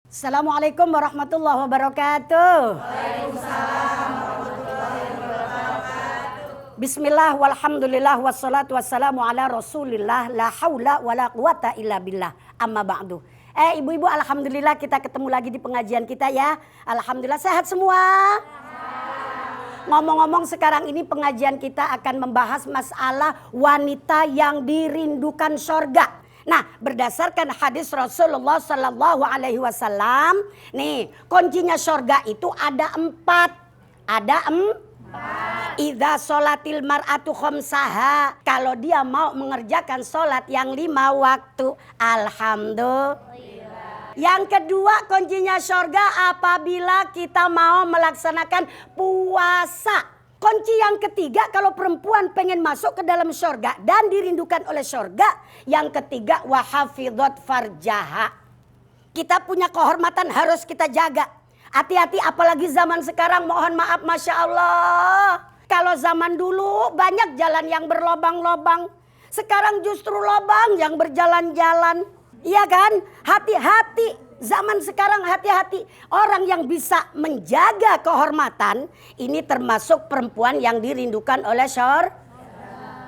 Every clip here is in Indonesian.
Assalamualaikum warahmatullahi wabarakatuh. Waalaikumsalam warahmatullahi wabarakatuh. Bismillah walhamdulillah wassalatu wassalamu ala rasulillah la haula wala quwata illa billah amma ba'du. Ibu-ibu, alhamdulillah kita ketemu lagi di pengajian kita ya. Alhamdulillah sehat semua. Ngomong-ngomong, sekarang ini pengajian kita akan membahas masalah wanita yang dirindukan surga. Nah, berdasarkan hadis Rasulullah Sallallahu Alaihi Wasallam, nih kuncinya surga itu ada empat. Idza sholatil mar'atu khamsaha, kalau dia mau mengerjakan sholat yang 5 waktu, alhamdulillah. Yang kedua, kuncinya surga apabila kita mau melaksanakan puasa. Kunci yang ketiga, kalau perempuan pengen masuk ke dalam surga dan dirindukan oleh surga, yang ketiga wahafidhat farjaha. Kita punya kehormatan harus kita jaga. Hati-hati apalagi zaman sekarang, mohon maaf, Masya Allah. Kalau zaman dulu banyak jalan yang berlobang-lobang. Sekarang justru lobang yang berjalan-jalan. Iya kan? Hati-hati. Zaman sekarang hati-hati. Orang yang bisa menjaga kehormatan, ini termasuk perempuan yang dirindukan oleh surga.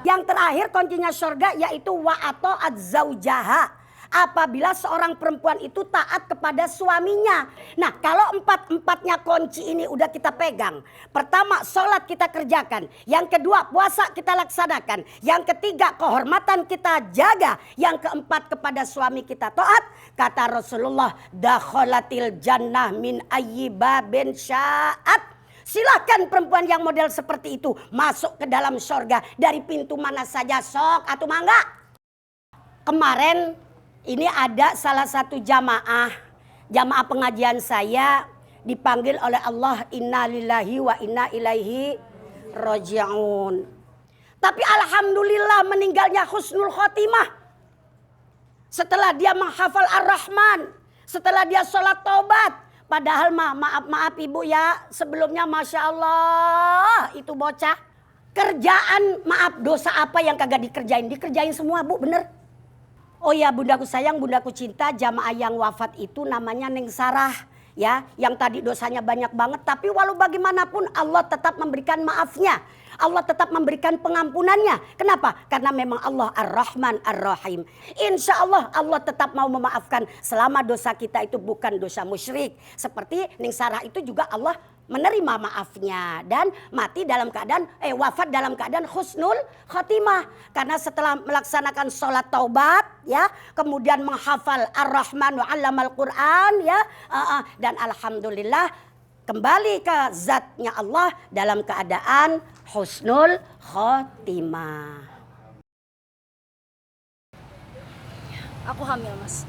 Yang terakhir kuncinya surga yaitu wa'ata'at zaujaha. Apabila seorang perempuan itu taat kepada suaminya. Nah, kalau empat-empatnya kunci ini udah kita pegang. Pertama, sholat kita kerjakan. Yang kedua, puasa kita laksanakan. Yang ketiga, kehormatan kita jaga. Yang keempat, kepada suami kita taat. Kata Rasulullah, dakhalatil jannah min ayyi babin sya'at. Silahkan perempuan yang model seperti itu masuk ke dalam surga dari pintu mana saja, sok atau mangga. Kemarin ini ada salah satu jamaah pengajian saya dipanggil oleh Allah, inna lillahi wa inna ilaihi raji'un. Tapi alhamdulillah meninggalnya husnul khotimah. Setelah dia menghafal Ar-Rahman, setelah dia sholat taubat. Padahal maaf ibu ya, sebelumnya Masya Allah itu bocah. Kerjaan, maaf, dosa apa yang kagak dikerjain? Dikerjain semua bu, bener. Oh ya, bundaku sayang, bundaku cinta, jamaah yang wafat itu namanya Neng Sarah. Ya, yang tadi dosanya banyak banget, tapi walau bagaimanapun Allah tetap memberikan maafnya. Allah tetap memberikan pengampunannya. Kenapa? Karena memang Allah Ar-Rahman Ar-Rahim. Insya Allah Allah tetap mau memaafkan selama dosa kita itu bukan dosa musyrik. Seperti Neng Sarah itu juga Allah menerima maafnya dan mati dalam keadaan wafat dalam keadaan husnul khotimah. Karena setelah melaksanakan sholat taubat ya, kemudian menghafal Ar-Rahman wa 'allamal Qur'an ya, dan alhamdulillah kembali ke zatnya Allah dalam keadaan husnul khotimah. Aku hamil, Mas.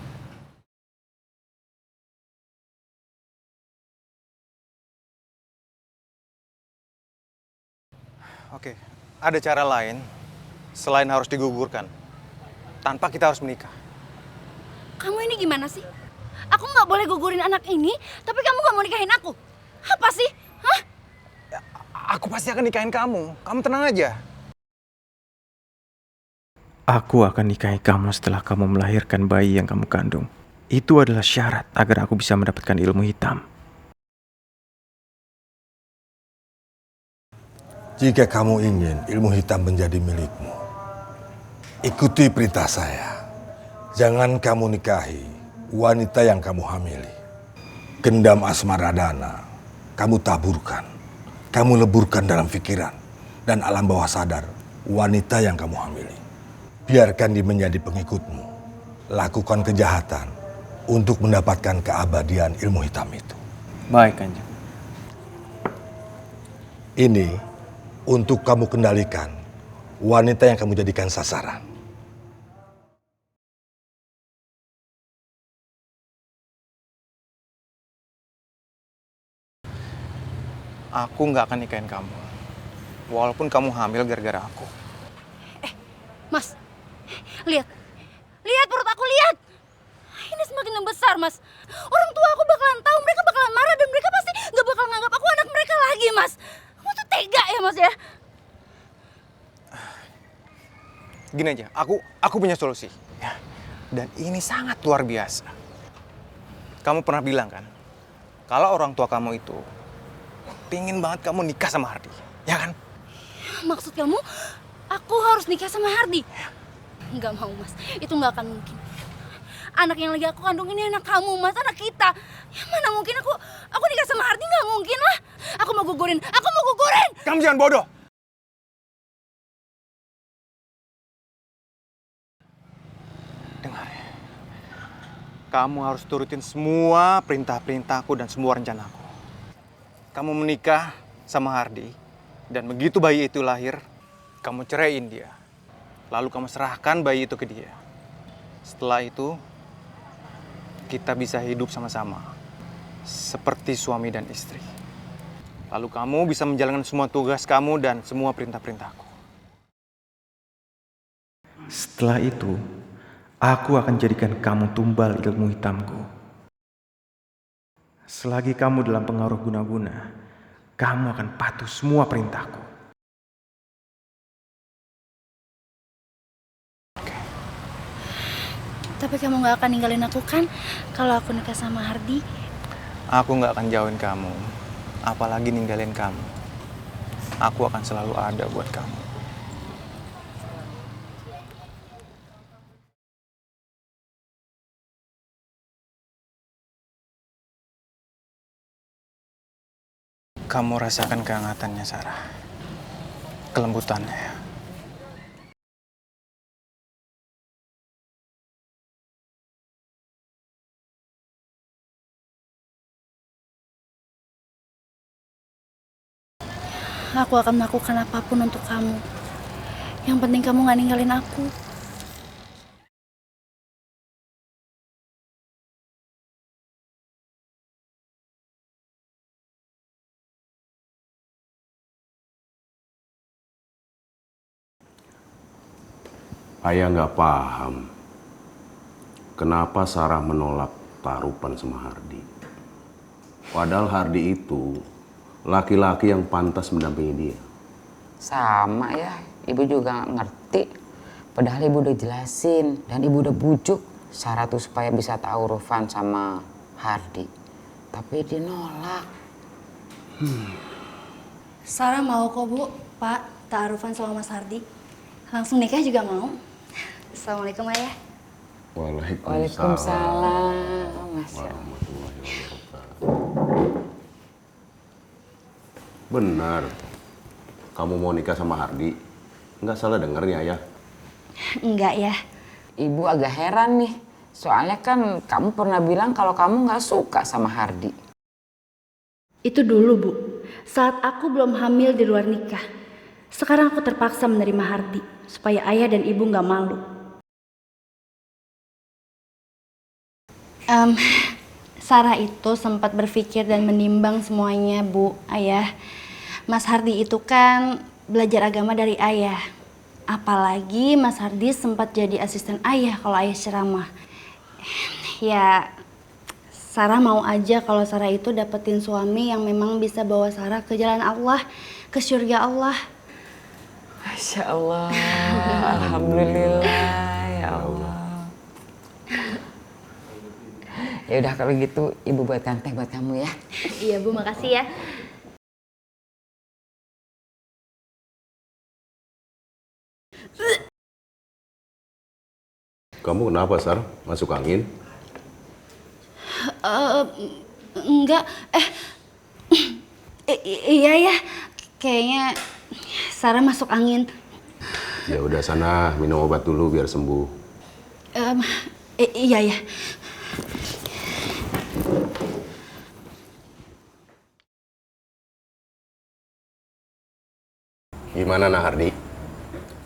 Oke, ada cara lain selain harus digugurkan. Tanpa kita harus menikah. Kamu ini gimana sih? Aku nggak boleh gugurin anak ini, tapi kamu nggak mau nikahin aku. Apa sih? Hah? Aku pasti akan nikahin kamu. Kamu tenang aja. Aku akan nikahi kamu setelah kamu melahirkan bayi yang kamu kandung. Itu adalah syarat agar aku bisa mendapatkan ilmu hitam. Jika kamu ingin ilmu hitam menjadi milikmu, ikuti perintah saya. Jangan kamu nikahi wanita yang kamu hamili. Gendam asmaradana, kamu taburkan. Kamu leburkan dalam pikiran dan alam bawah sadar wanita yang kamu hamili. Biarkan dia menjadi pengikutmu. Lakukan kejahatan untuk mendapatkan keabadian ilmu hitam itu. Baik, Kanjeng. Ini untuk kamu kendalikan wanita yang kamu jadikan sasaran. Aku nggak akan nikahin kamu. Walaupun kamu hamil gara-gara aku. Mas, lihat. Lihat perut aku, lihat. Ini semakin membesar, Mas. Orang tua aku bakalan tahu, mereka bakalan marah dan mereka pasti nggak bakal nganggap aku anak mereka lagi, Mas. Kamu tuh tega ya, Mas ya? Gini aja, aku punya solusi. Ya. Dan ini sangat luar biasa. kamu pernah bilang kan, kalau orang tua kamu itu pingin banget kamu nikah sama Hardi, ya kan? Maksud kamu, aku harus nikah sama Hardi? Nggak mau, Mas. Itu nggak akan mungkin. Anak yang lagi aku kandung ini anak kamu, Mas. Anak kita. Ya mana mungkin aku nikah sama Hardi? Nggak mungkin lah. Aku mau gugurin. Aku mau gugurin. Kamu jangan bodoh. Dengar ya. Kamu harus turutin semua perintah-perintahku dan semua rencanaku. Kamu menikah sama Hardi, dan begitu bayi itu lahir, kamu ceraiin dia. Lalu kamu serahkan bayi itu ke dia. Setelah itu, kita bisa hidup sama-sama. Seperti suami dan istri. Lalu kamu bisa menjalankan semua tugas kamu dan semua perintah-perintahku. Setelah itu, aku akan jadikan kamu tumbal ilmu hitamku. Selagi kamu dalam pengaruh guna-guna, kamu akan patuh semua perintahku. Tapi kamu nggak akan ninggalin aku kan? Kalau aku nikah sama Hardi? Aku nggak akan jauhin kamu, apalagi ninggalin kamu. Aku akan selalu ada buat kamu. Kamu rasakan kehangatannya, Sarah. Kelembutannya. Aku akan melakukan apapun untuk kamu. Yang penting kamu nggak ninggalin aku. Ayah nggak paham kenapa Sarah menolak tarupan sama Hardi. Padahal Hardi itu laki-laki yang pantas mendampingi dia. Sama ya, ibu juga nggak ngerti. Padahal ibu udah jelasin dan ibu udah bujuk Sarah tuh supaya bisa ta'arufan sama Hardi. Tapi dia nolak. Sarah mau kok Bu, Pak, ta'arufan sama Mas Hardi. Langsung nikah juga mau. Assalamualaikum Ayah. Waalaikumsalam. Masya Allah. Warahmatullahi wabarakatuh. Benar, kamu mau nikah sama Hardi? Nggak salah dengar nih Ayah. Enggak ya. Ibu agak heran nih. Soalnya kan kamu pernah bilang kalau kamu nggak suka sama Hardi. Itu dulu Bu, saat aku belum hamil di luar nikah. Sekarang aku terpaksa menerima Hardi supaya ayah dan ibu nggak malu. Sarah itu sempat berpikir dan menimbang semuanya Bu, Ayah. Mas Hardi itu kan belajar agama dari ayah. Apalagi Mas Hardi sempat jadi asisten ayah kalau ayah ceramah. Ya, Sarah mau aja kalau Sarah itu dapetin suami yang memang bisa bawa Sarah ke jalan Allah, ke surga Allah. Masya Allah, alhamdulillah ya Allah. Ya udah kalau gitu ibu buatkan teh buat kamu ya. Iya Bu, makasih ya. Kamu kenapa, Sar? Masuk angin? Enggak, iya ya, kayaknya Sarah masuk angin. Ya udah sana minum obat dulu biar sembuh. Iya ya. Gimana Nah Hardi?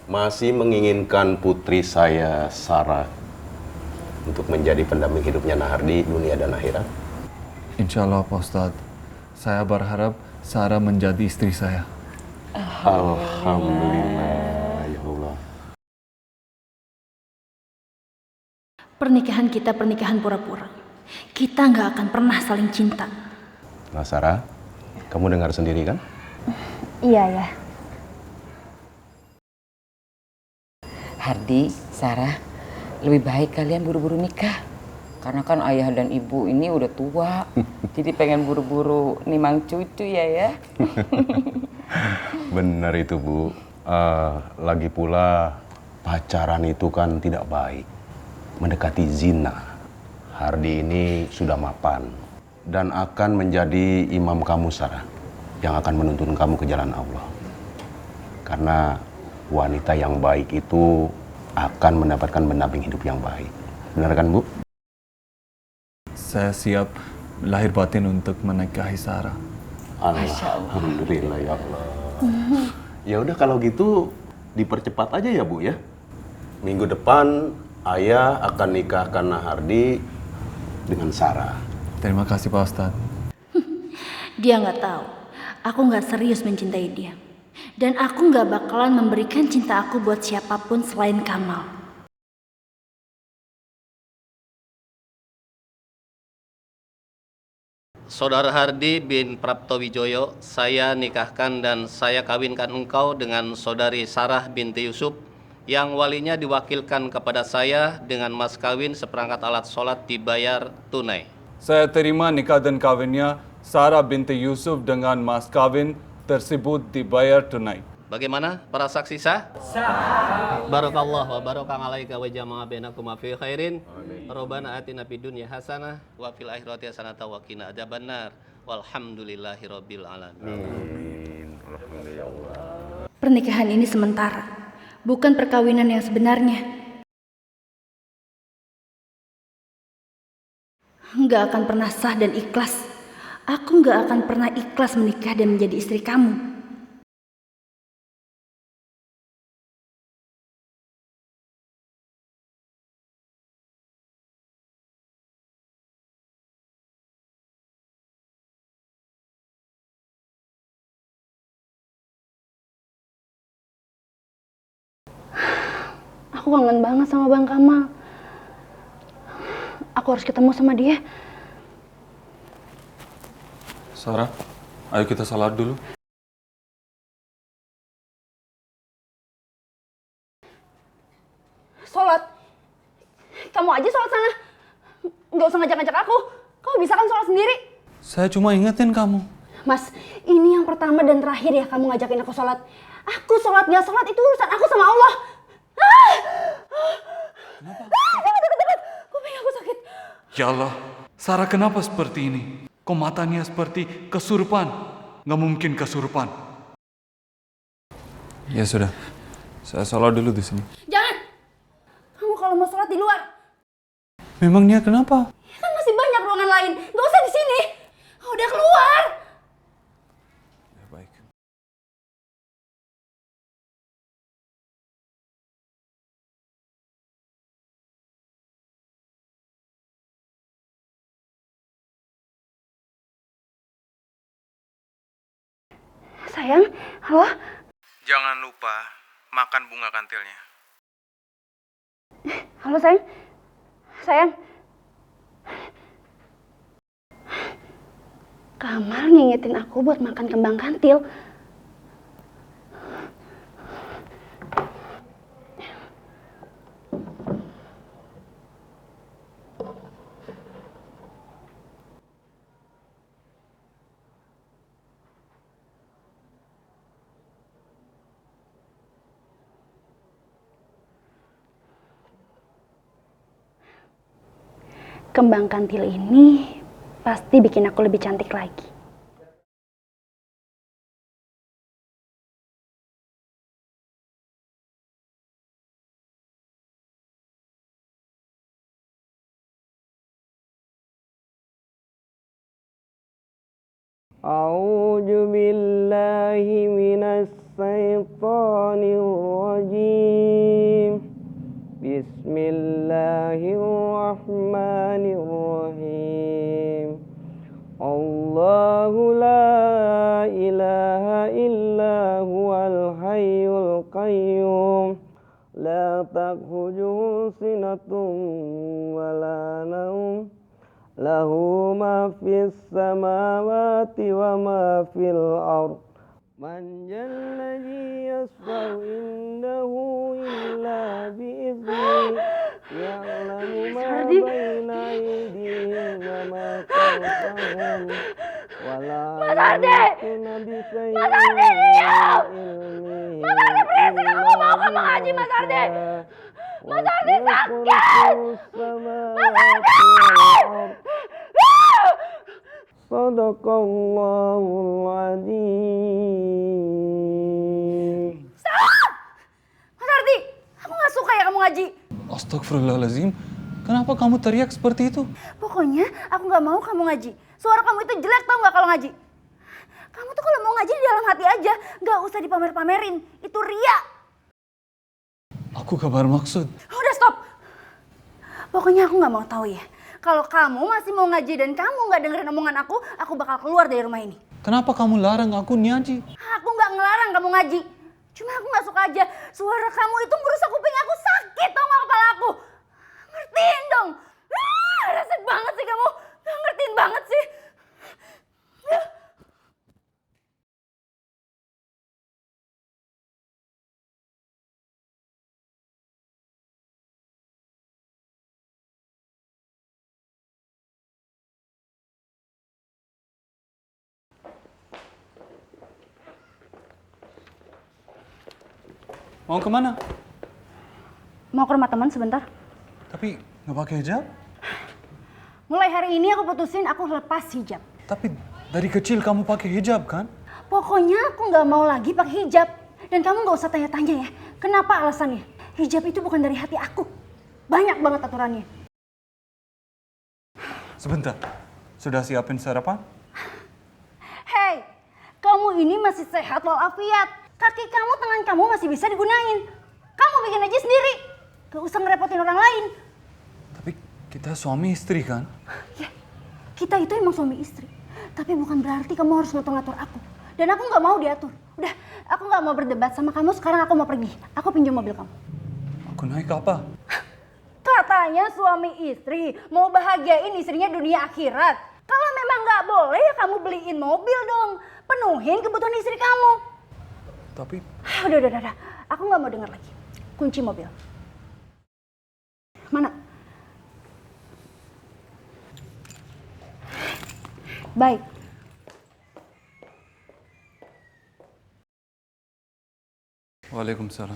Masih menginginkan putri saya, Sarah, untuk menjadi pendamping hidupnya Nah Hardi dunia dan akhirat? Insya Allah Pak Ustadz, saya berharap Sarah menjadi istri saya. Alhamdulillah, ya Allah. Pernikahan kita pernikahan pura-pura. Kita nggak akan pernah saling cinta. Nah Sarah, kamu dengar sendiri kan? Iya ya. Hardi, Sarah, lebih baik kalian buru-buru nikah. Karena kan ayah dan ibu ini udah tua, jadi pengen buru-buru nimang cucu ya. Benar itu, Bu. Lagi pula pacaran itu kan tidak baik. Mendekati zina. Hardi ini sudah mapan dan akan menjadi imam kamu, Sarah, yang akan menuntun kamu ke jalan Allah. Karena wanita yang baik itu akan mendapatkan pendamping hidup yang baik. Benar kan, Bu? Saya siap lahir batin untuk menikahi Sarah. Alhamdulillah ya Allah. Ya udah kalau gitu dipercepat aja ya, Bu ya. Minggu depan ayah akan nikahkan Nahardi dengan Sarah. Terima kasih Pak Ustadz. Dia nggak tahu, aku nggak serius mencintai dia. Dan aku nggak bakalan memberikan cinta aku buat siapapun selain Kamal. Saudara Hardi bin Prapto Wijoyo, saya nikahkan dan saya kawinkan engkau dengan saudari Sarah binti Yusuf yang walinya diwakilkan kepada saya dengan mas kawin seperangkat alat sholat dibayar tunai. Saya terima nikah dan kawinnya Sarah binti Yusuf dengan mas kawin tersebut dibayar tunai. Bagaimana para saksi sah? Sah. Barakallah wa barakang alaika wa jama'a bainakum fi khairin. Rabbana atina fid dunya hasanah wa fil akhirati hasanah wa qina adzabannar. Walhamdulillahi rabbil alamin. Pernikahan ini sementara, bukan perkawinan yang sebenarnya. Nggak akan pernah sah dan ikhlas. Aku nggak akan pernah ikhlas menikah dan menjadi istri kamu. Aku kangen banget sama Bang Kamal. Aku harus ketemu sama dia. Sarah, ayo kita salat dulu. Sholat? Kamu aja sholat sana. Nggak usah ngajak-ngajak aku. Kamu bisa kan sholat sendiri? Saya cuma ingetin kamu. Mas, ini yang pertama dan terakhir ya kamu ngajakin aku sholat. Aku sholat nggak sholat itu urusan aku sama Allah. Jangan deket-deket. Kuping aku sakit. Ya Allah, Sarah kenapa seperti ini? Kok matanya seperti kesurupan? Nggak mungkin kesurupan. Ya sudah, saya sholat dulu di sini. Jangan. Kamu kalau mau sholat di luar. Memangnya kenapa? Kan masih banyak ruangan lain. Nggak usah di sini. Udah keluar. Ya baik. Sayang, halo? Jangan lupa makan bunga kantilnya. Halo sayang? Sayang? Kamal ngingetin aku buat makan kembang kantil. Kembang kantil ini pasti bikin aku lebih cantik lagi. A'udzu billahi minas syaitonir rajim. Bismillahirrahmanirrahim. Allahu la ilaha illa huwal hayyul qayyum. La ta'khudhuhu sinatun wa la nawm. Lahu ma fis samawati wa ma fil ard. Man jalladhi yasfa'u indahu illa bi'izni. يعلم ما بين أيديهم وما خلفهم ولا يحيطون بشيء من علمه إلا بما شاء وسع كرسيه السماوات والأرض صدق الله العظيم. Mas Ardi, aku gak suka ya kamu ngaji. Astagfirullahaladzim. Kenapa kamu teriak seperti itu? Pokoknya aku gak mau kamu ngaji. Suara kamu itu jelek tau gak kalau ngaji. Kamu tuh kalau mau ngaji di dalam hati aja. Gak usah dipamer-pamerin. Itu ria. Aku gak bermaksud. Udah stop. Pokoknya aku gak mau tahu ya. Kalau kamu masih mau ngaji dan kamu gak dengerin omongan aku bakal keluar dari rumah ini. Kenapa kamu larang aku ngaji? Aku gak ngelarang kamu ngaji. Cuma aku gak suka aja. Suara kamu itu merusak kuping aku, sakit tau gak kepala aku. Ngertiin dong. Resek banget sih kamu. Ngertiin banget sih. Mau kemana? Mau ke rumah teman sebentar. Tapi nggak pakai hijab? Mulai hari ini aku putusin aku lepas hijab. Tapi dari kecil kamu pakai hijab kan? Pokoknya aku nggak mau lagi pakai hijab. Dan kamu nggak usah tanya-tanya ya. Kenapa alasannya? Hijab itu bukan dari hati aku. Banyak banget aturannya. Sebentar. Sudah siapin sarapan? Hei, kamu ini masih sehat walafiat. Kaki kamu, tangan kamu masih bisa digunain. Kamu bikin aja sendiri. Gak usah ngerepotin orang lain. Tapi kita suami istri kan? Ya, kita itu emang suami istri. Tapi bukan berarti kamu harus ngatur-ngatur aku. Dan aku gak mau diatur. Udah, aku gak mau berdebat sama kamu. Sekarang aku mau pergi. Aku pinjam mobil kamu. Aku naik apa? Katanya suami istri mau bahagiain istrinya dunia akhirat. Kalau memang gak boleh ya kamu beliin mobil dong. Penuhin kebutuhan istri kamu. Tapi... Udah. Aku gak mau dengar lagi. Kunci mobil. Mana? Baik. Waalaikumsalam.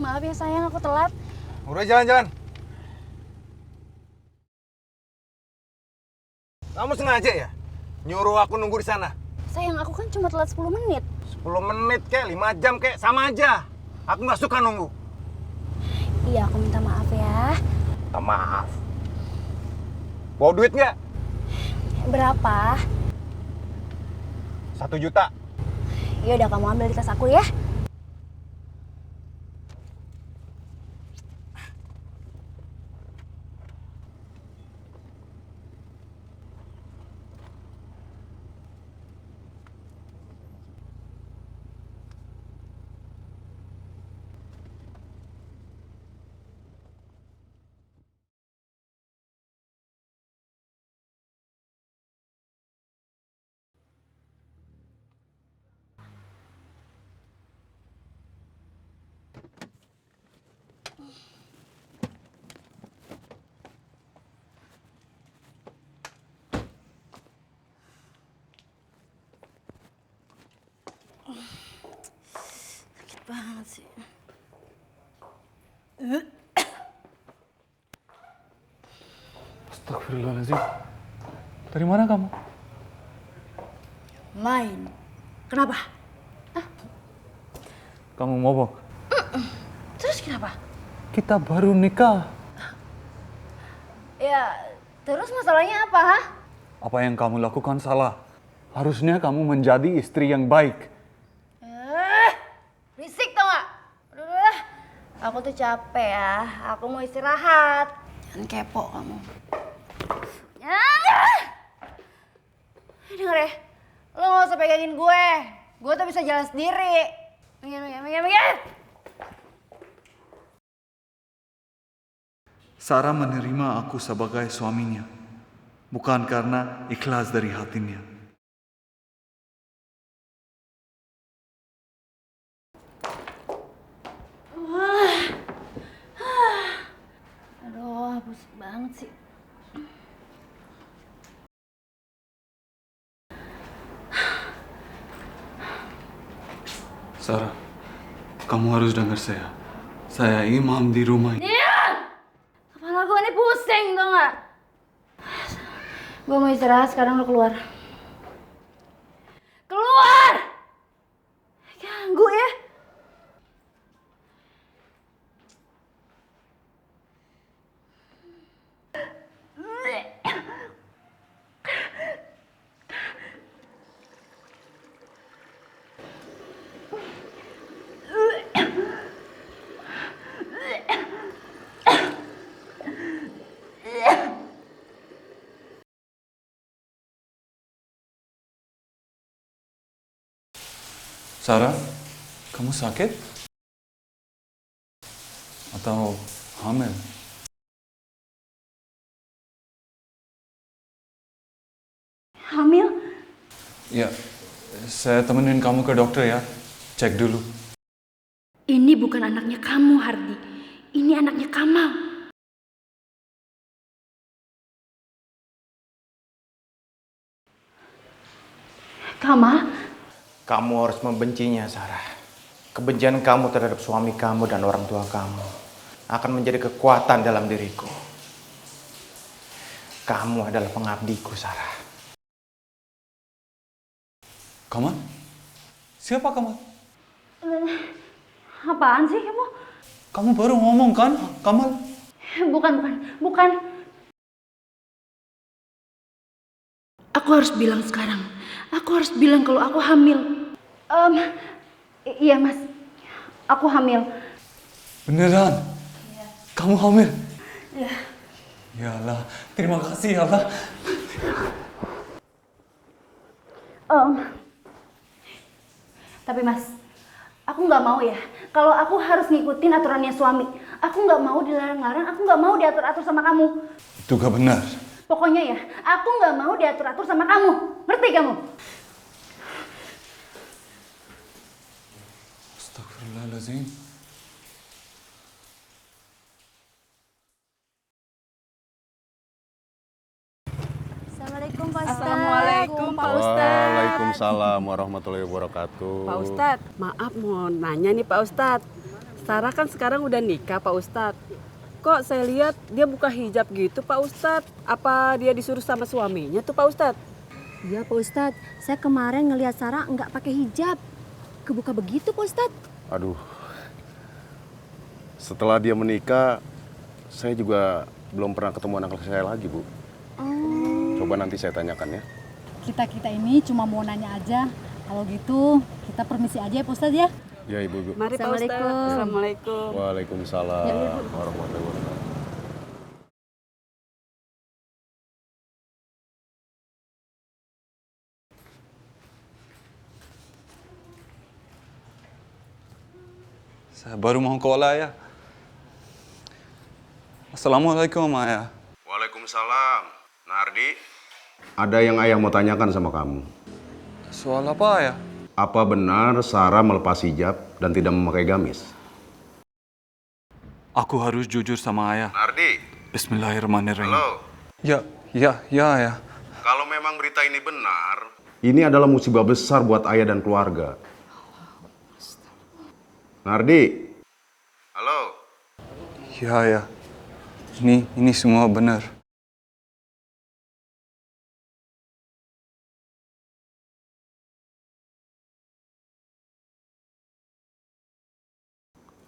Maaf ya sayang, aku telat. Udah jalan-jalan. Kamu sengaja ya? Nyuruh aku nunggu di sana? Sayang, aku kan cuma telat 10 menit. 10 menit kek, 5 jam kek, sama aja. Aku nggak suka nunggu. Iya, aku minta maaf ya. Minta maaf. Bawa duit nggak? Berapa? 1 juta. Ya udah, kamu ambil di tas aku ya. Sakit banget sih. Astagfirullahaladzim. Dari mana kamu? Main. Kenapa? Kamu mabok? Terus kenapa? Kita baru nikah. Ya, terus masalahnya apa, ha? Apa yang kamu lakukan salah. Harusnya kamu menjadi istri yang baik. Risik tau gak? Udah, aku tuh capek ya. Aku mau istirahat. Jangan kepo kamu. Jangan! denger ya, lo gak usah pegangin gue. Gue tuh bisa jalan sendiri. Minggir. Sarah menerima aku sebagai suaminya, bukan karena ikhlas dari hatinya. Aduh, hapus banget sih. Sarah, kamu harus dengar saya. Saya imam di rumah ini. Kepala gue ini pusing, tau gak? Gue mau istirahat, sekarang lo keluar. Keluar! Ganggu ya. Sarah, kamu sakit? Atau hamil? Hamil? Ya, saya temenin kamu ke dokter ya. Cek dulu. Ini bukan anaknya kamu, Hardi. Ini anaknya Kamal. Kamal? Kamu harus membencinya, Sarah. Kebencian kamu terhadap suami kamu dan orang tua kamu akan menjadi kekuatan dalam diriku. Kamu adalah pengabdiku, Sarah. Kamal? Siapa Kamal? Apaan sih kamu? Kamu baru ngomong kan, Kamal? Bukan. Aku harus bilang sekarang. Aku harus bilang kalau aku hamil. Iya mas, aku hamil. Beneran? Iya. Kamu hamil? Iya. Ya Allah, terima kasih ya Allah. Tapi mas, aku nggak mau ya. Kalau aku harus ngikutin aturannya suami, aku nggak mau dilarang-larang, aku nggak mau diatur-atur sama kamu. Itu gak benar. Pokoknya ya, aku nggak mau diatur-atur sama kamu. Ngerti kamu? Astagfirullahaladzim. Assalamualaikum Pak Ustadz. Assalamualaikum Pak Ustadz. Waalaikumsalam warahmatullahi wabarakatuh. Pak Ustadz, maaf mau nanya nih Pak Ustadz. Sarah kan sekarang udah nikah Pak Ustadz. Kok saya lihat dia buka hijab gitu Pak Ustadz? Apa dia disuruh sama suaminya tuh Pak Ustadz? Iya Pak Ustadz, saya kemarin ngelihat Sarah nggak pakai hijab. Kebuka begitu Pak Ustadz. Aduh, setelah dia menikah, saya juga belum pernah ketemu anak saya lagi, Bu. Coba nanti saya tanyakan ya. Kita ini cuma mau nanya aja. Kalau gitu, kita permisi aja ya Pak Ustadz ya. Ya Ibu. Mari Pak Ustadz. Assalamualaikum. Waalaikumsalam warahmatullahi wabarakatuh. Saya baru mau sekolah ya. Assalamualaikum Ayah. Waalaikumsalam. Nardi, ada yang ayah mau tanyakan sama kamu. Soal apa Ayah? Apa benar Sarah melepas hijab dan tidak memakai gamis? Aku harus jujur sama Ayah. Nardi. Bismillahirrahmanirrahim. Halo. Ya Ayah. Kalau memang berita ini benar, ini adalah musibah besar buat ayah dan keluarga. Nardi. Halo. Ya. Ini semua benar.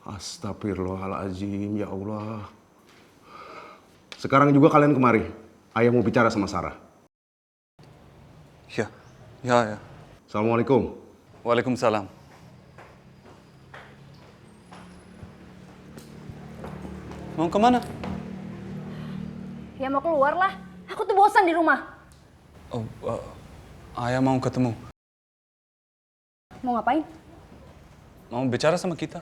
Astagfirullahaladzim, ya Allah. Sekarang juga kalian kemari. Ayah mau bicara sama Sarah. Ya. Assalamualaikum. Waalaikumsalam. Mau kemana? Ya mau keluar lah. Aku tuh bosan di rumah. Ayah mau ketemu. Mau ngapain? Mau bicara sama kita.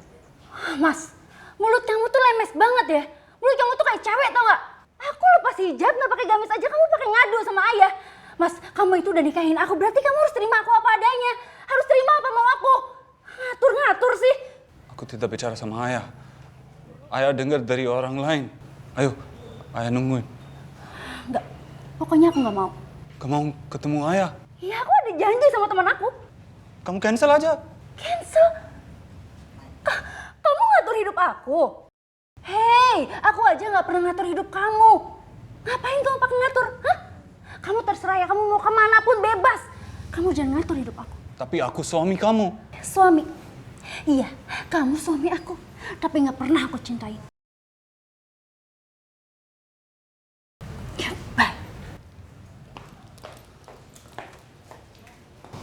Mas, mulut kamu tuh lemes banget ya. Mulut kamu tuh kayak cewek tau gak? Aku lepas hijab gak pakai gamis aja kamu pakai ngadu sama ayah. Mas, kamu itu udah nikahin aku, berarti kamu harus terima aku apa adanya. Harus terima apa mau aku. Ngatur-ngatur sih. Aku tidak bicara sama ayah. Ayah dengar dari orang lain. Ayo, ayah nungguin. Enggak, pokoknya aku gak mau. Kamu mau ketemu ayah? Iya, aku ada janji sama teman aku. Kamu cancel aja. Cancel? Kamu ngatur hidup aku? Hei, aku aja gak pernah ngatur hidup kamu. Ngapain kamu pakai ngatur? Hah? Kamu terserah ya, kamu mau kemana pun bebas. Kamu jangan ngatur hidup aku. Tapi aku suami kamu. Suami? Iya, kamu suami aku. Tapi gak pernah aku cintai.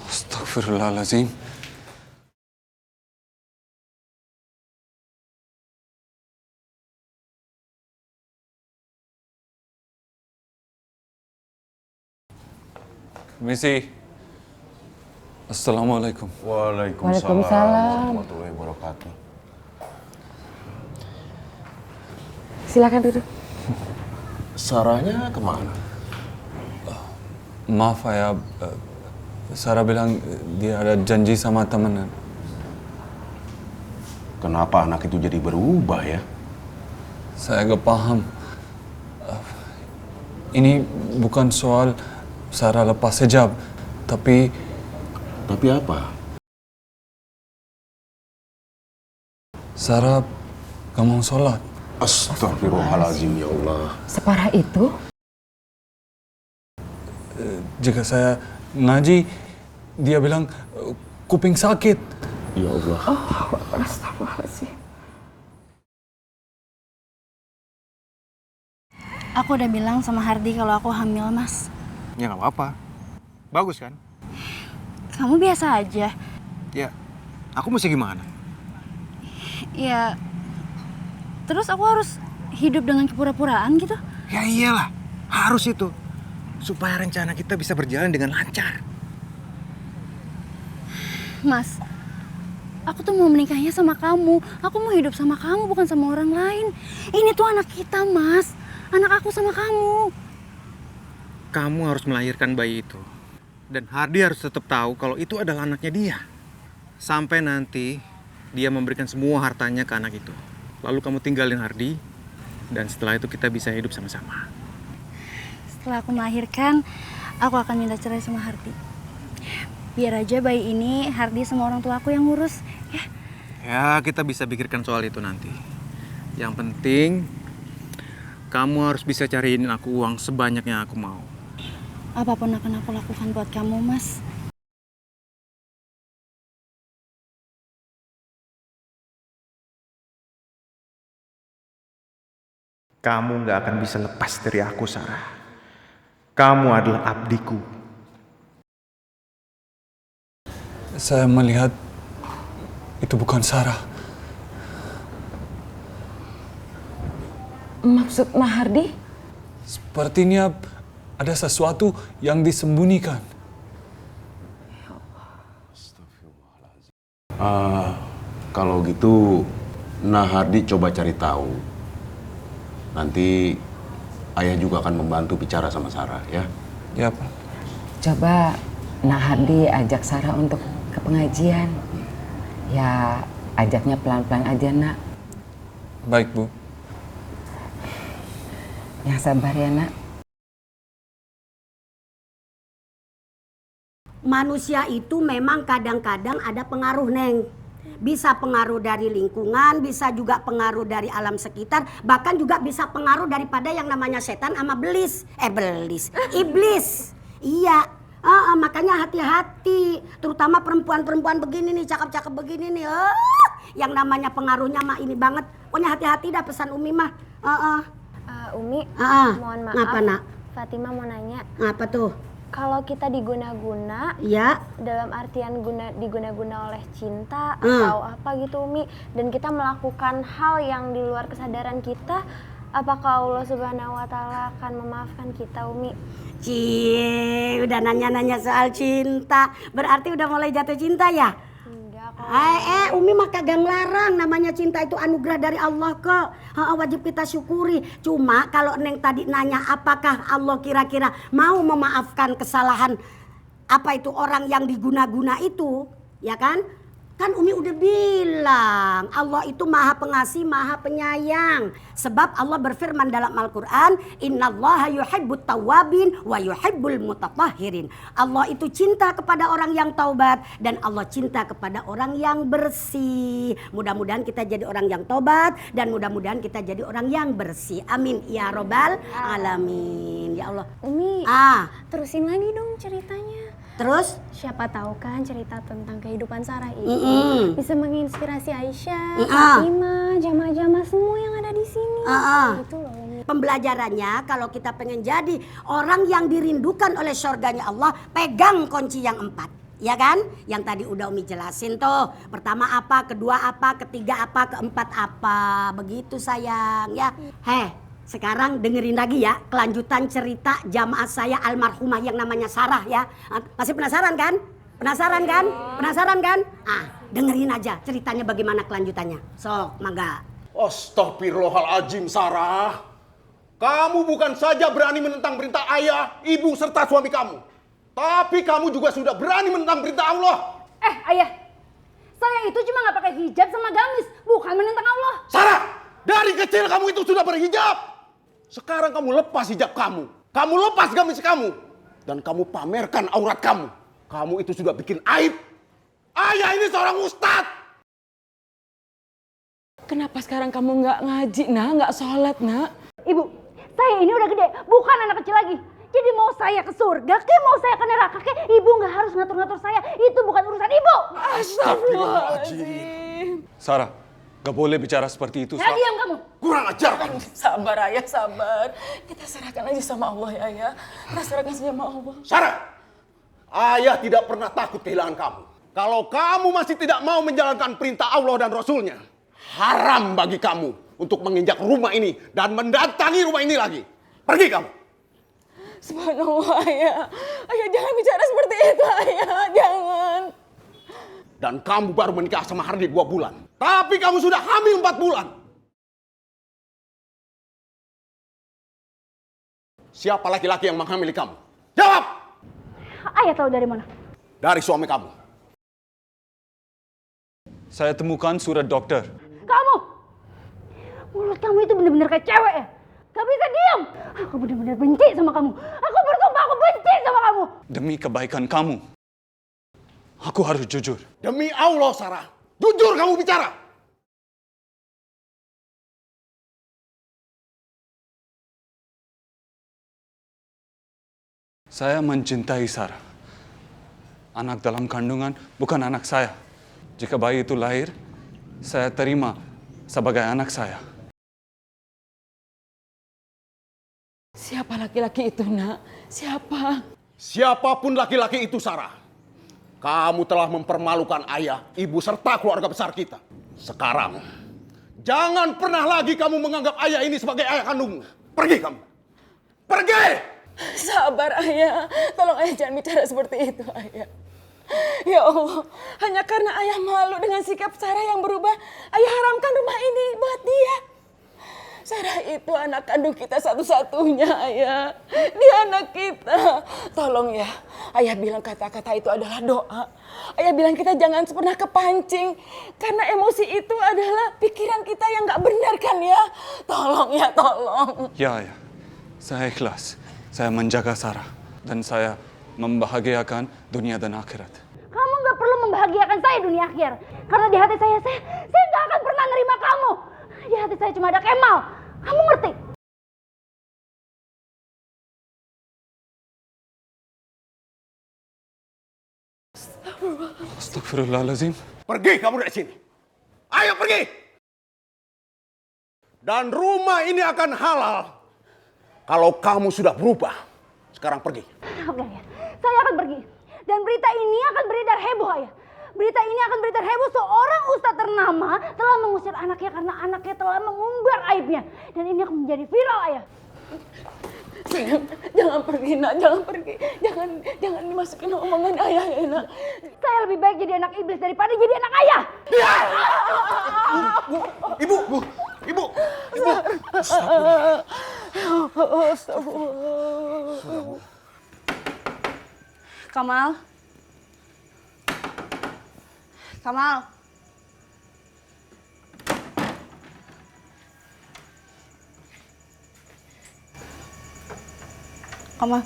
Astagfirullahaladzim. Misi. Assalamualaikum. Waalaikumsalam warahmatullahi wabarakatuh. Silakan duduk. Sarahnya kemana? Maaf ayah, Sarah bilang dia ada janji sama temennya. Kenapa anak itu jadi berubah ya? Saya gak paham. Ini bukan soal Sarah lepas hijab, tapi... Tapi apa? Sarah gak mau sholat. Astagfirullahaladzim ya Allah. Separah itu? Jika saya ngaji, dia bilang kuping sakit. Ya Allah. Oh, astagfirullahaladzim. Aku udah bilang sama Hardi kalau aku hamil, Mas. Ya nggak apa-apa. Bagus kan? Kamu biasa aja. Ya, aku mesti gimana? Ya, terus aku harus hidup dengan kepura-puraan gitu? Ya iyalah, harus itu. Supaya rencana kita bisa berjalan dengan lancar. Mas, aku tuh mau menikahnya sama kamu. Aku mau hidup sama kamu, bukan sama orang lain. Ini tuh anak kita, Mas. Anak aku sama kamu. Kamu harus melahirkan bayi itu. Dan Hardi harus tetap tahu kalau itu adalah anaknya dia. Sampai nanti dia memberikan semua hartanya ke anak itu. Lalu kamu tinggalin Hardi. Dan setelah itu kita bisa hidup sama-sama. Setelah aku melahirkan, aku akan minta cerai sama Hardi. Biar aja bayi ini Hardi sama orang tua aku yang ngurus, ya. Ya, kita bisa pikirkan soal itu nanti. Yang penting, kamu harus bisa cariin aku uang sebanyak yang aku mau. Apapun akan aku lakukan buat kamu, Mas. Kamu gak akan bisa lepas dari aku, Sarah. Kamu adalah abdiku. Saya melihat itu bukan Sarah. Maksud Mahardi? Sepertinya ada sesuatu yang disembunyikan. Kalau gitu, Nahardi coba cari tahu. Nanti ayah juga akan membantu bicara sama Sarah, ya? Ya, Pak. Coba Nahardi ajak Sarah untuk ke pengajian. Ya, ajaknya pelan-pelan aja, Nak. Baik, Bu. Yang sabar ya, Nak. Manusia itu memang kadang-kadang ada pengaruh, Neng. Bisa pengaruh dari lingkungan, bisa juga pengaruh dari alam sekitar, bahkan juga bisa pengaruh daripada yang namanya setan sama iblis. Iya, makanya hati-hati, terutama perempuan-perempuan begini nih, cakep-cakep begini nih. Yang namanya pengaruhnya mah ini banget. Pokoknya hati-hati dah pesan Umi mah. Umi, mohon maaf. Ngapa, Nak? Fatima mau nanya. Ngapa tuh? Kalau kita diguna-guna, ya, dalam artian diguna-guna oleh cinta atau apa gitu, Umi, dan kita melakukan hal yang di luar kesadaran kita, apakah Allah Subhanahu wa Ta'ala akan memaafkan kita, Umi? Cie, udah nanya-nanya soal cinta. Berarti udah mulai jatuh cinta ya? Enggak kok. Umi mah kagak ngelarang. Namanya cinta itu anugerah dari Allah kok. Wajib kita syukuri. Cuma kalau Neng tadi nanya apakah Allah kira-kira mau memaafkan kesalahan apa itu orang yang diguna-guna itu, ya kan? Kan Umi udah bilang Allah itu maha pengasih, maha penyayang. Sebab Allah berfirman dalam Al-Quran, Innallaha yuhibbut tawwabin wa yuhibbul mutatahhirin. Allah itu cinta kepada orang yang taubat dan Allah cinta kepada orang yang bersih. Mudah-mudahan kita jadi orang yang taubat dan mudah-mudahan kita jadi orang yang bersih. Amin ya robbal alamin. Ya Allah. Umi, terusin lagi dong ceritanya. Terus? Siapa tahu kan cerita tentang kehidupan Sarah ini bisa menginspirasi Aisyah, Fatimah, jamaah-jamaah semua yang ada di sini. Gitu loh. Pembelajarannya kalau kita pengen jadi orang yang dirindukan oleh surganya Allah, pegang kunci yang 4. Ya kan? Yang tadi udah Umi jelasin tuh. Pertama apa, kedua apa, ketiga apa, keempat apa. Begitu sayang ya. Sekarang dengerin lagi ya kelanjutan cerita jamaah saya almarhumah yang namanya Sarah ya. Masih penasaran kan? Penasaran kan? Penasaran kan? Dengerin aja ceritanya bagaimana kelanjutannya. Sok, mangga. Astagfirullahaladzim, Sarah. Kamu bukan saja berani menentang perintah ayah, ibu, serta suami kamu. Tapi kamu juga sudah berani menentang perintah Allah. Ayah, saya itu cuma gak pakai hijab sama gamis, bukan menentang Allah. Sarah, dari kecil kamu itu sudah berhijab. Sekarang kamu lepas hijab kamu. Kamu lepas gamis kamu. Dan kamu pamerkan aurat kamu. Kamu itu sudah bikin aib. Ayah ini seorang ustadz. Kenapa sekarang kamu nggak ngaji, nak? Nggak sholat, nak? Ibu, saya ini udah gede, bukan anak kecil lagi. Jadi mau saya ke surga, mau saya ke neraka, ibu nggak harus ngatur-ngatur saya. Itu bukan urusan ibu. Astagfirullahaladzim. Sarah, gak boleh bicara seperti itu. Ya, diam kamu. Kurang ajar kamu. Sabar, ayah, sabar. Kita serahkan aja sama Allah, ya, ayah. Kita serahkan saja sama Allah. Sarah, ayah tidak pernah takut kehilangan kamu. Kalau kamu masih tidak mau menjalankan perintah Allah dan Rasulnya, haram bagi kamu untuk menginjak rumah ini dan mendatangi rumah ini lagi. Pergi kamu. Subhanallah, ayah. Ayah jangan bicara seperti itu, ayah. Jangan. Dan kamu baru menikah sama Hardi 2 bulan. Tapi kamu sudah hamil 4 bulan. Siapa laki-laki yang menghamili kamu? Jawab! Ayah tahu dari mana? Dari suami kamu. Saya temukan surat dokter. Kamu! Mulut kamu itu benar-benar kayak cewek ya? Gak bisa diam! Aku benar-benar benci sama kamu. Aku bersumpah aku benci sama kamu. Demi kebaikan kamu, aku harus jujur. Demi Allah, Sarah. Jujur kamu bicara. Saya mencintai Sarah. Anak dalam kandungan bukan anak saya. Jika bayi itu lahir, saya terima sebagai anak saya. Siapa laki-laki itu, nak? Siapa? Siapapun laki-laki itu, Sarah. Kamu telah mempermalukan ayah, ibu, serta keluarga besar kita. Sekarang, jangan pernah lagi kamu menganggap ayah ini sebagai ayah kandungmu. Pergi kamu. Pergi! Sabar, ayah. Tolong ayah jangan bicara seperti itu, ayah. Ya Allah, hanya karena ayah malu dengan sikap Sarah yang berubah, ayah haramkan rumah ini buat dia. Sarah itu anak kandung kita satu-satunya, ayah. Dia anak kita. Tolong ya, ayah bilang kata-kata itu adalah doa. Ayah bilang kita jangan pernah kepancing. Karena emosi itu adalah pikiran kita yang gak benar kan ya. Tolong ya, tolong. Ya, saya ikhlas. Saya menjaga Sarah. Dan saya membahagiakan dunia dan akhirat. Kamu gak perlu membahagiakan saya dunia akhir. Karena di hati saya gak akan pernah nerima kamu. Di hati saya cuma ada Kemal. Kamu ngerti? Astagfirullahaladzim. Pergi kamu dari sini. Ayo pergi. Dan rumah ini akan halal kalau kamu sudah berubah. Sekarang pergi. Oke ya, saya akan pergi. Dan berita ini akan beredar heboh ayah. berita ini akan berita heboh. Seorang ustadz ternama telah mengusir anaknya karena anaknya telah mengumbar aibnya. Dan ini akan menjadi viral, Ayah. Sayang, jangan pergi nak, jangan pergi. Jangan dimasukin omongan ayah ya nak. Saya lebih baik jadi anak iblis daripada jadi anak ayah. Ibu. Astagfirullah. Kamal. Kamal,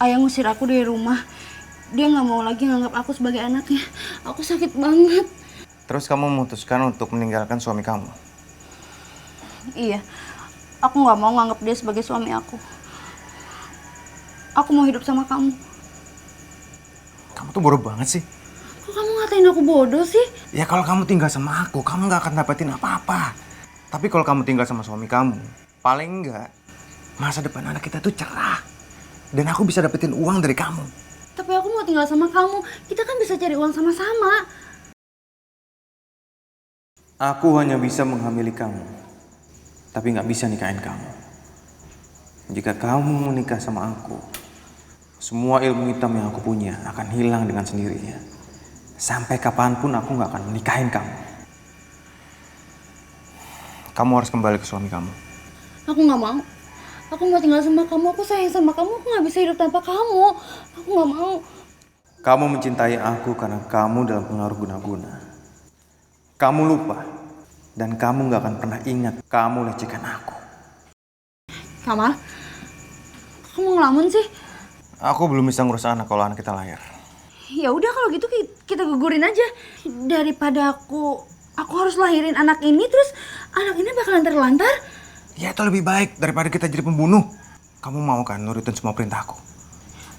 ayah ngusir aku dari rumah. Dia nggak mau lagi nganggap aku sebagai anaknya. Aku sakit banget. Terus kamu memutuskan untuk meninggalkan suami kamu? Iya, aku nggak mau nganggap dia sebagai suami aku. Aku mau hidup sama kamu. Kamu tuh bodoh banget sih. Kok kamu ngatain aku bodoh sih? Ya kalau kamu tinggal sama aku, kamu nggak akan dapetin apa-apa. Tapi kalau kamu tinggal sama suami kamu, paling enggak masa depan anak kita tuh cerah. Dan aku bisa dapetin uang dari kamu. Tapi aku mau tinggal sama kamu. Kita kan bisa cari uang sama-sama. Aku hanya bisa menghamili kamu, tapi nggak bisa nikahin kamu. Jika kamu menikah sama aku, semua ilmu hitam yang aku punya akan hilang dengan sendirinya. Sampai kapanpun aku nggak akan menikahin kamu. Kamu harus kembali ke suami kamu. Aku nggak mau. Aku mau tinggal sama kamu. Aku sayang sama kamu. Aku nggak bisa hidup tanpa kamu. Aku nggak mau. Kamu mencintai aku karena kamu dalam pengaruh guna-guna. Kamu lupa, dan kamu nggak akan pernah ingat kamu lecehkan aku. Kamal, kamu ngelamun sih? Aku belum bisa ngurus anak kalau anak kita lahir. Ya udah kalau gitu kita gugurin aja. Daripada aku harus lahirin anak ini terus anak ini bakalan terlantar. Ya itu lebih baik daripada kita jadi pembunuh. Kamu mau kan nurutin semua perintahku?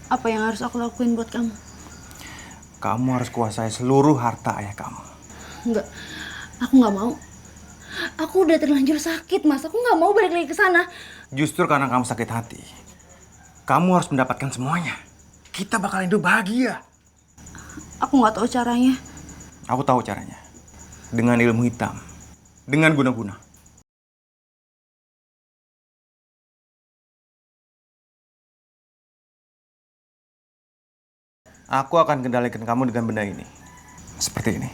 Apa yang harus aku lakuin buat kamu? Kamu harus kuasai seluruh harta ayah kamu. Enggak, aku nggak mau. Aku udah terlanjur sakit, Mas. Aku nggak mau balik lagi ke sana. Justru karena kamu sakit hati, kamu harus mendapatkan semuanya. Kita bakal hidup bahagia. Aku nggak tahu caranya. Aku tahu caranya. Dengan ilmu hitam. Dengan guna-guna. Aku akan kendalikan kamu dengan benda ini. Seperti ini.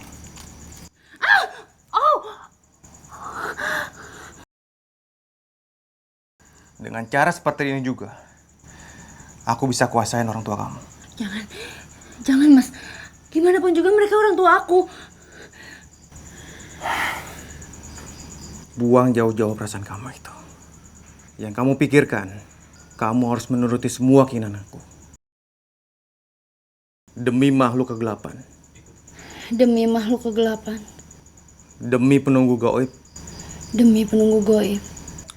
Dengan cara seperti ini juga, aku bisa kuasain orang tua kamu. Jangan Mas. Gimana pun juga mereka orang tua aku. Buang jauh-jauh perasaan kamu itu. Yang kamu pikirkan, kamu harus menuruti semua keinginan aku. Demi makhluk kegelapan. Demi makhluk kegelapan. Demi penunggu gaib. Demi penunggu gaib.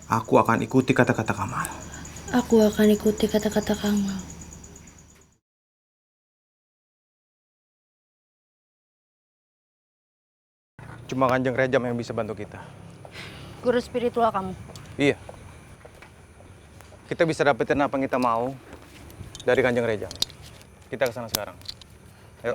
Aku akan ikuti kata-kata Kamal. Aku akan ikuti kata-kata Kamal. Cuma Kanjeng Rejam yang bisa bantu kita. Guru spiritual kamu. Iya. Kita bisa dapetin apa yang kita mau dari Kanjeng Rejam. Kita ke sana sekarang. Ayo.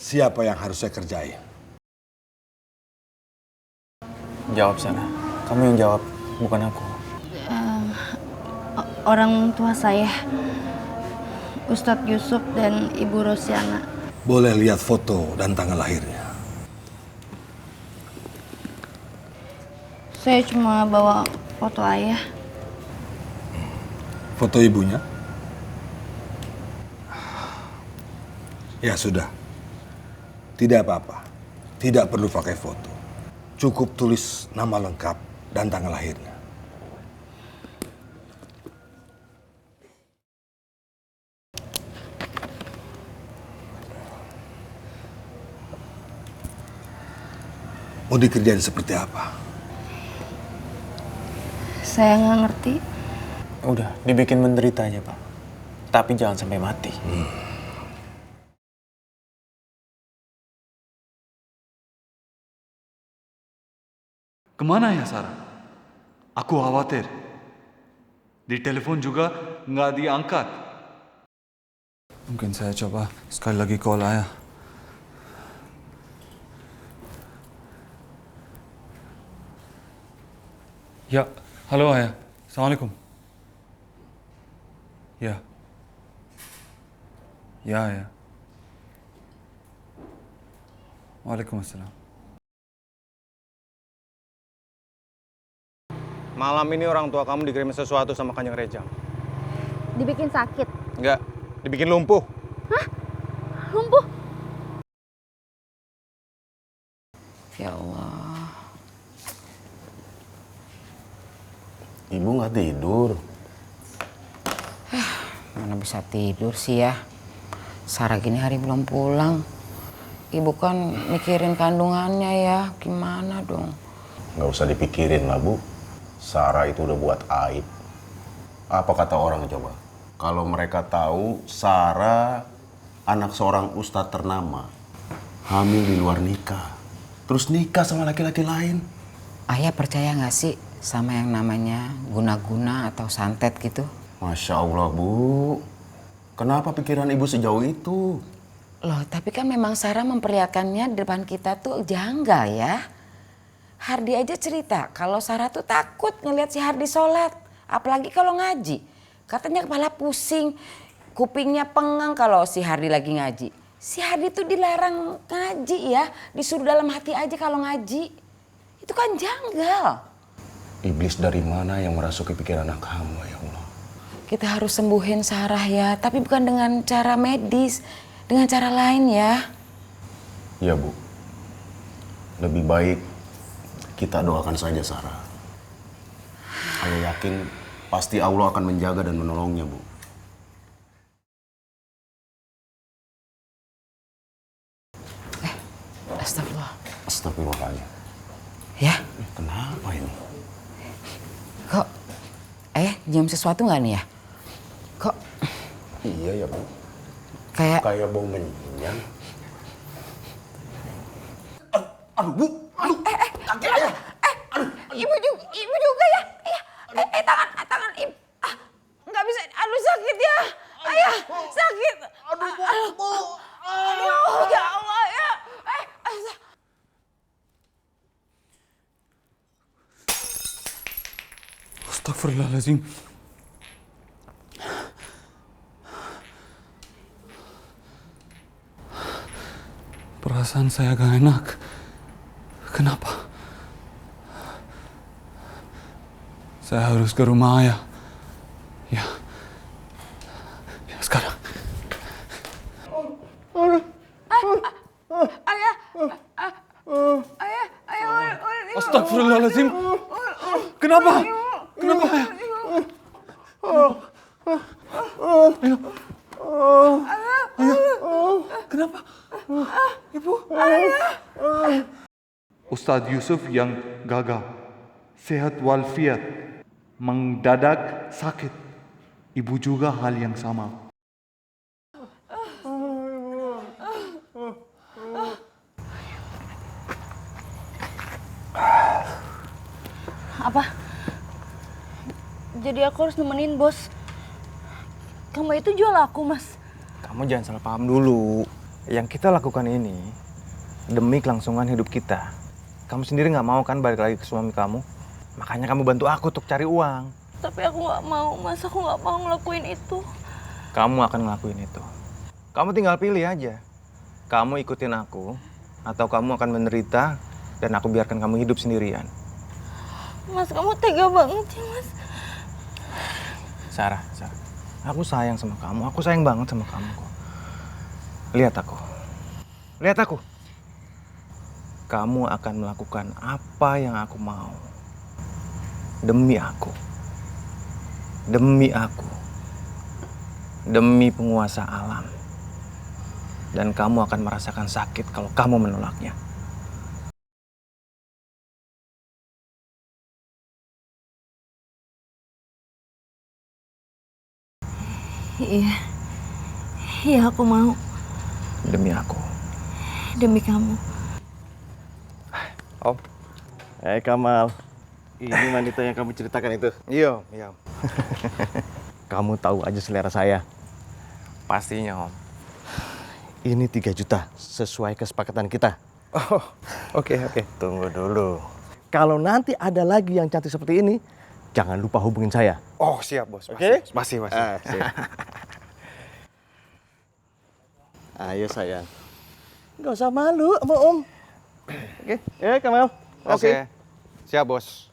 Siapa yang harus saya kerjain? Jawab sana. Kamu yang jawab, bukan aku. Orang tua saya, Ustadz Yusuf dan Ibu Rosiana. Boleh lihat foto dan tanggal lahirnya. Saya cuma bawa foto ayah. Foto ibunya? Ya sudah. Tidak apa-apa. Tidak perlu pakai foto. Cukup tulis nama lengkap dan tanggal lahirnya. Mau dikerjain seperti apa? Saya nggak ngerti. Udah, dibikin menderita aja, Pak. Tapi jangan sampai mati. Kemana ya Sarah? Aku khawatir. Di telepon juga nggak diangkat. Mungkin saya coba sekali lagi call ayah. Ya, halo ayah. Assalamualaikum. Ya. Ya. Waalaikumsalam. Malam ini orang tua kamu dikirim sesuatu sama Kanjeng Rejang. Dibikin sakit. Enggak, dibikin lumpuh. Hah? Lumpuh? Ya Allah. Ibu nggak tidur. Mana bisa tidur sih ya. Sarah gini hari belum pulang. Ibu kan mikirin kandungannya ya. Gimana dong? Nggak usah dipikirin lah, Bu. Sarah itu udah buat aib. Apa kata orang coba? Kalau mereka tahu Sarah anak seorang ustadz ternama, hamil di luar nikah, terus nikah sama laki-laki lain. Ayah percaya nggak sih sama yang namanya guna-guna atau santet gitu? Masya Allah, Bu. Kenapa pikiran ibu sejauh itu? Loh, tapi kan memang Sarah memperlihatkannya di depan kita tuh janggal ya. Hardi aja cerita kalau Sarah tuh takut ngelihat si Hardi sholat. Apalagi kalau ngaji. Katanya kepala pusing, kupingnya pengang kalau si Hardi lagi ngaji. Si Hardi tuh dilarang ngaji ya. Disuruh dalam hati aja kalau ngaji. Itu kan janggal. Iblis dari mana yang merasuki pikiran anak hamba, ya Allah? Kita harus sembuhin Sarah ya. Tapi bukan dengan cara medis. Dengan cara lain ya. Ya, Bu. Lebih baik kita doakan saja Sarah. Saya yakin pasti Allah akan menjaga dan menolongnya, Bu. Astagfirullah. Astagfirullahaladzim. Ya? Kenapa ini? Kok nyium sesuatu nggak nih ya? Kok? Iya ya, Bu. Kayak bau menyan. Aduh, Bu. Aduh. Kaki ayah. Ibu juga ya. Tangan ibu. Nggak bisa. Aduh, sakit ya. Ayah, sakit. Aduh, Bu. Aduh, ya Allah ya. Astagfirullahaladzim. Perasaan saya gak enak. Kenapa? Saya harus ke rumah ayah. Ya sekarang. Ayah. Astagfirullahaladzim. Kenapa ayah? Kenapa? Ibu? Ustadz Yusuf yang gagal, sehat walafiat, mendadak sakit. Ibu juga hal yang sama. Apa? Jadi aku harus nemenin bos. Kamu itu jual aku, Mas. Kamu jangan salah paham dulu. Yang kita lakukan ini demi kelangsungan hidup kita. Kamu sendiri nggak mau kan balik lagi ke suami kamu? Makanya kamu bantu aku untuk cari uang. Tapi aku nggak mau, Mas. Aku nggak mau ngelakuin itu. Kamu akan ngelakuin itu. Kamu tinggal pilih aja. Kamu ikutin aku, atau kamu akan menderita dan aku biarkan kamu hidup sendirian. Mas, kamu tega banget sih, Mas. Sarah, aku sayang sama kamu. Aku sayang banget sama kamu kok. Lihat aku. Kamu akan melakukan apa yang aku mau. Demi aku. Demi penguasa alam. Dan kamu akan merasakan sakit kalau kamu menolaknya. Iya, aku mau. Demi aku. Demi kamu. Om, Kamal. Ini wanita yang kamu ceritakan itu. Iya. Kamu tahu aja selera saya. Pastinya, Om. Ini 3 juta sesuai kesepakatan kita. Oh, oke. Tunggu dulu. Kalau nanti ada lagi yang cantik seperti ini, jangan lupa hubungin saya. Oh, siap, Bos. Oke? Masih. Siap. Ayo, sayang. Nggak usah malu sama Om. Oke, Kamal. Oke. Siap, Bos.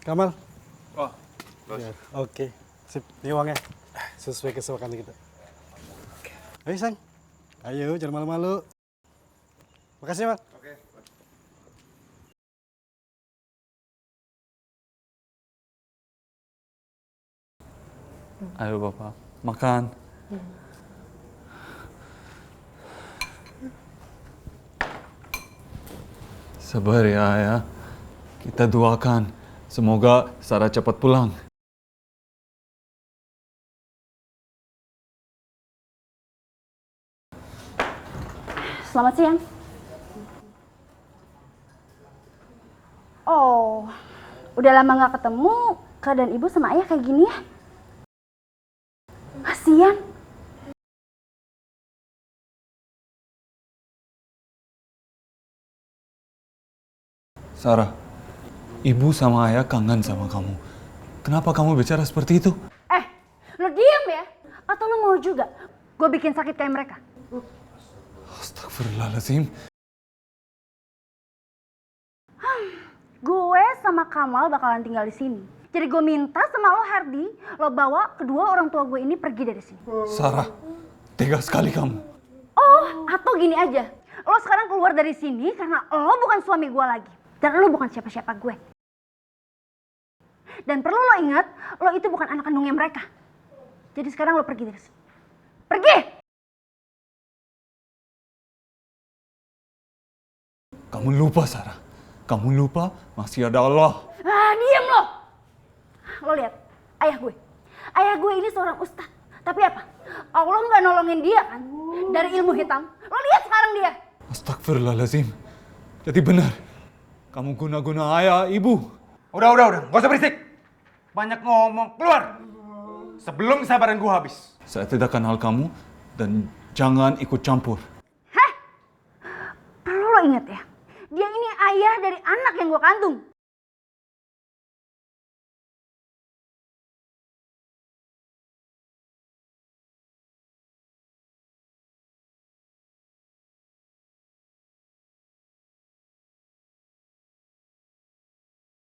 Kamal. Oh, Bos. Ya, oke. Sip, ini uangnya. Sesuai kesepakatan kita. Ayo, Sang. Ayo, jangan malu-malu. Makasih, Mas. Oke. Ayo Bapak, makan. Sabar ya Ayah. Kita doakan. Semoga Sarah cepat pulang. Selamat siang. Oh, udah lama nggak ketemu. Keadaan ibu sama ayah kayak gini ya? Kasian. Sarah, ibu sama ayah kangen sama kamu. Kenapa kamu bicara seperti itu? Lo diem ya? Atau lo mau juga gue bikin sakit kayak mereka? Astagfirullahaladzim. Gue sama Kamal bakalan tinggal di sini. Jadi gue minta sama lo Hardy, lo bawa kedua orang tua gue ini pergi dari sini. Sarah, tega sekali kamu. Oh, atau gini aja. Lo sekarang keluar dari sini karena lo bukan suami gue lagi. Dan lo bukan siapa-siapa gue. Dan perlu lo ingat, lo itu bukan anak kandungnya mereka. Jadi sekarang lo pergi dari sini. Pergi! Kamu lupa Sarah. Kamu lupa masih ada Allah. Diam lo! Lo lihat, ayah gue. Ayah gue ini seorang ustadz. Tapi apa? Allah nggak nolongin dia kan? Dari ilmu hitam. Lo lihat sekarang dia. Astagfirullahaladzim. Jadi benar. Kamu guna-guna ayah, ibu. Udah. Nggak usah berisik. Banyak ngomong. Keluar. Sebelum kesabaran gue habis. Saya tidak kenal kamu dan jangan ikut campur. Perlu lo ingat ya. Dia ini ayah dari anak yang gue kandung.